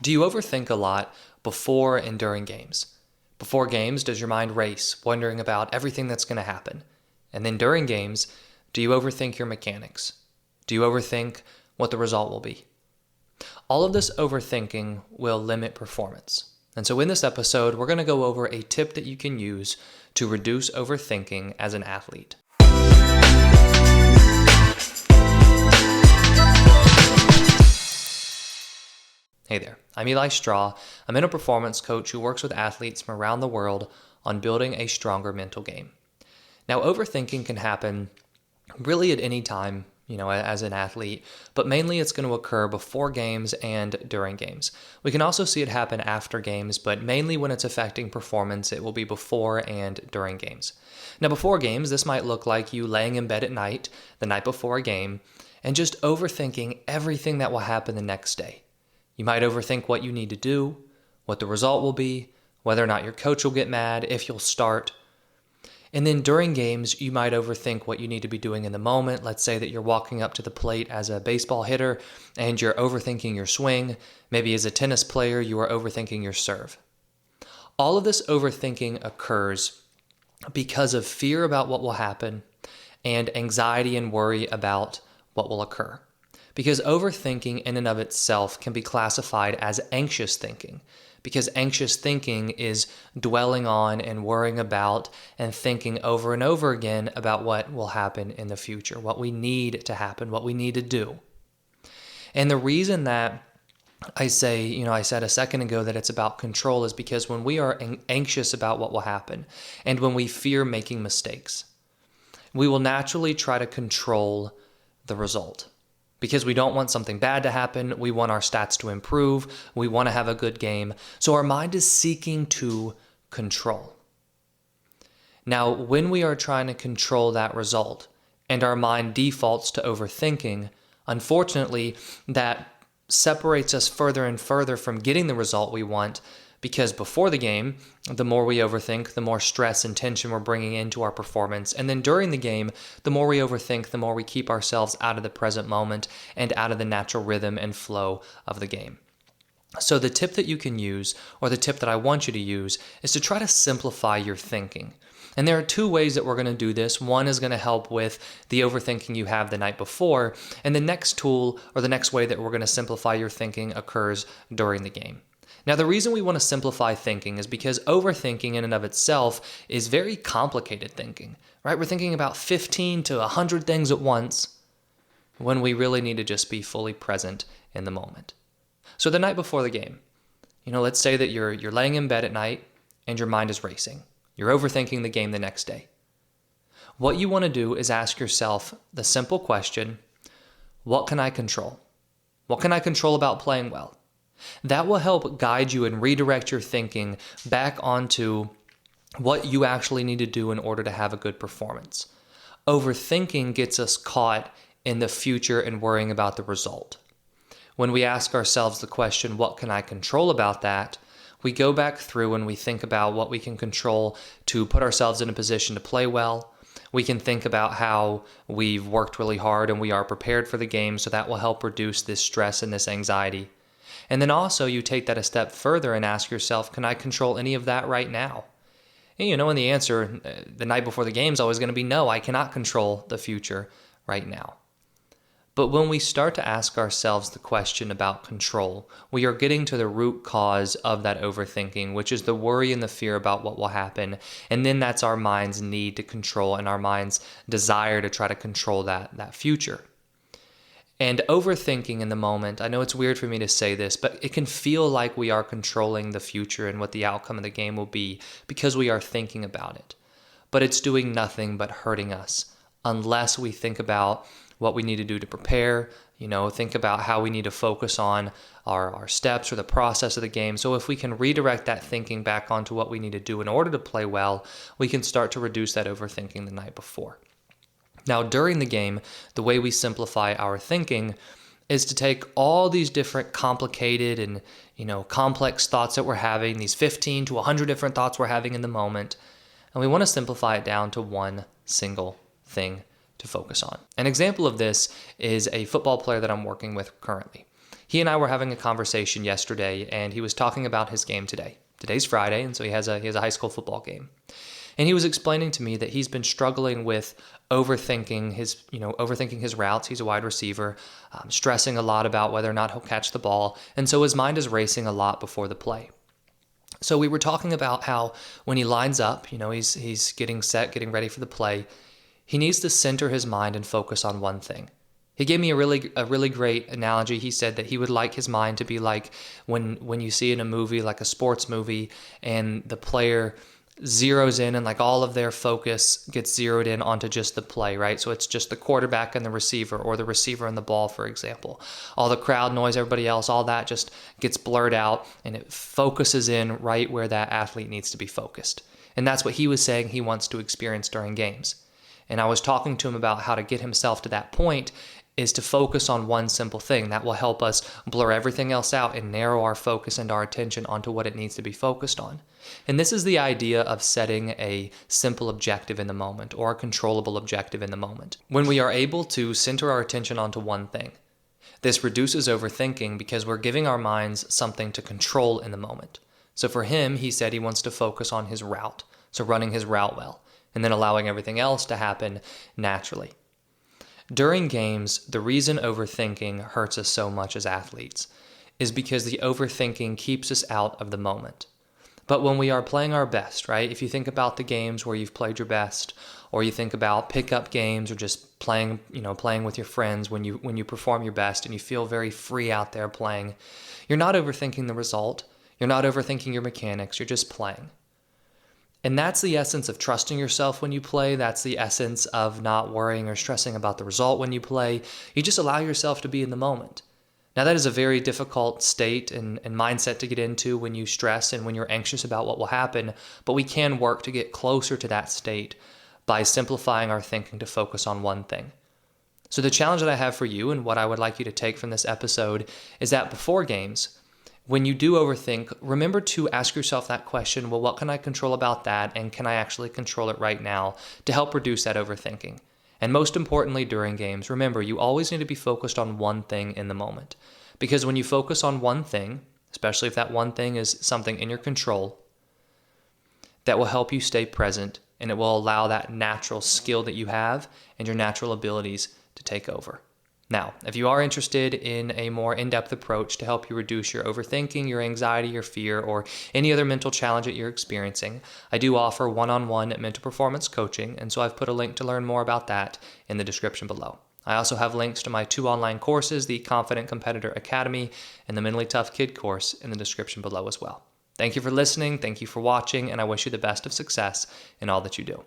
Do you overthink a lot before and during games? Before games, does your mind race, wondering about everything that's going to happen? And then during games, do you overthink your mechanics? Do you overthink what the result will be? All of this overthinking will limit performance. And so in this episode, we're going to go over a tip that you can use to reduce overthinking as an athlete. Hey there, I'm Eli Straw. I'm a performance coach who works with athletes from around the world on building a stronger mental game. Now, overthinking can happen really at any time, as an athlete, but mainly it's going to occur before games and during games. We can also see it happen after games, but mainly when it's affecting performance, it will be before and during games. Now, before games, this might look like you laying in bed at night, the night before a game, and just overthinking everything that will happen the next day. You might overthink what you need to do, what the result will be, whether or not your coach will get mad, if you'll start. And then during games, you might overthink what you need to be doing in the moment. Let's say that you're walking up to the plate as a baseball hitter and you're overthinking your swing. Maybe as a tennis player, you are overthinking your serve. All of this overthinking occurs because of fear about what will happen and anxiety and worry about what will occur. Because overthinking in and of itself can be classified as anxious thinking, because anxious thinking is dwelling on and worrying about and thinking over and over again about what will happen in the future, what we need to happen, what we need to do. And the reason that I said a second ago that it's about control is because when we are anxious about what will happen and when we fear making mistakes, we will naturally try to control the result. Because we don't want something bad to happen, we want our stats to improve, we want to have a good game. So our mind is seeking to control. Now, when we are trying to control that result and our mind defaults to overthinking, unfortunately, that separates us further and further from getting the result we want. Because before the game, the more we overthink, the more stress and tension we're bringing into our performance. And then during the game, the more we overthink, the more we keep ourselves out of the present moment and out of the natural rhythm and flow of the game. So the tip that you can use, or the tip that I want you to use, is to try to simplify your thinking. And there are two ways that we're going to do this. One is going to help with the overthinking you have the night before. And the next tool, or the next way that we're going to simplify your thinking, occurs during the game. Now, the reason we want to simplify thinking is because overthinking in and of itself is very complicated thinking, right? We're thinking about 15 to 100 things at once when we really need to just be fully present in the moment. So the night before the game, let's say that you're laying in bed at night and your mind is racing. You're overthinking the game the next day. What you want to do is ask yourself the simple question, what can I control? What can I control about playing well? That will help guide you and redirect your thinking back onto what you actually need to do in order to have a good performance. Overthinking gets us caught in the future and worrying about the result. When we ask ourselves the question, what can I control about that? We go back through and we think about what we can control to put ourselves in a position to play well. We can think about how we've worked really hard and we are prepared for the game, so that will help reduce this stress and this anxiety. And then also you take that a step further and ask yourself, can I control any of that right now? And and the answer the night before the game is always going to be no, I cannot control the future right now. But when we start to ask ourselves the question about control, we are getting to the root cause of that overthinking, which is the worry and the fear about what will happen. And then that's our mind's need to control and our mind's desire to try to control that future. And overthinking in the moment, I know it's weird for me to say this, but it can feel like we are controlling the future and what the outcome of the game will be because we are thinking about it. But it's doing nothing but hurting us unless we think about what we need to do to prepare, think about how we need to focus on our steps or the process of the game. So if we can redirect that thinking back onto what we need to do in order to play well, we can start to reduce that overthinking the night before. Now, during the game, the way we simplify our thinking is to take all these different complicated and, complex thoughts that we're having, these 15 to 100 different thoughts we're having in the moment, and we want to simplify it down to one single thing to focus on. An example of this is a football player that I'm working with currently. He and I were having a conversation yesterday, and he was talking about his game today. Today's Friday, and so he has a high school football game. And he was explaining to me that he's been struggling with overthinking his routes. He's a wide receiver, stressing a lot about whether or not he'll catch the ball. And so his mind is racing a lot before the play. So we were talking about how when he lines up, he's getting set, getting ready for the play, he needs to center his mind and focus on one thing. He gave me a really great analogy. He said that he would like his mind to be like when you see in a movie, like a sports movie, and the player zeroes in and like all of their focus gets zeroed in onto just the play, right? So it's just the quarterback and the receiver, or the receiver and the ball, for example. All the crowd noise, everybody else, all that just gets blurred out, and it focuses in right where that athlete needs to be focused. And that's what he was saying he wants to experience during games. And I was talking to him about how to get himself to that point is to focus on one simple thing. That will help us blur everything else out and narrow our focus and our attention onto what it needs to be focused on. And this is the idea of setting a simple objective in the moment, or a controllable objective in the moment. When we are able to center our attention onto one thing, this reduces overthinking because we're giving our minds something to control in the moment. So for him, he said he wants to focus on his route, so running his route well, and then allowing everything else to happen naturally. During games, the reason overthinking hurts us so much as athletes is because the overthinking keeps us out of the moment. But when we are playing our best, right? If you think about the games where you've played your best, or you think about pickup games, or just playing with your friends when you perform your best and you feel very free out there playing, you're not overthinking the result. You're not overthinking your mechanics. You're just playing. And that's the essence of trusting yourself when you play. That's the essence of not worrying or stressing about the result when you play. You just allow yourself to be in the moment. Now, that is a very difficult state and mindset to get into when you stress and when you're anxious about what will happen, but we can work to get closer to that state by simplifying our thinking to focus on one thing. So the challenge that I have for you, and what I would like you to take from this episode, is that before games, when you do overthink, remember to ask yourself that question, well, what can I control about that? And can I actually control it right now to help reduce that overthinking? And most importantly, during games, remember, you always need to be focused on one thing in the moment. Because when you focus on one thing, especially if that one thing is something in your control, that will help you stay present, and it will allow that natural skill that you have and your natural abilities to take over. Now, if you are interested in a more in-depth approach to help you reduce your overthinking, your anxiety, your fear, or any other mental challenge that you're experiencing, I do offer one-on-one mental performance coaching, and so I've put a link to learn more about that in the description below. I also have links to my 2 online courses, the Confident Competitor Academy and the Mentally Tough Kid course, in the description below as well. Thank you for listening, thank you for watching, and I wish you the best of success in all that you do.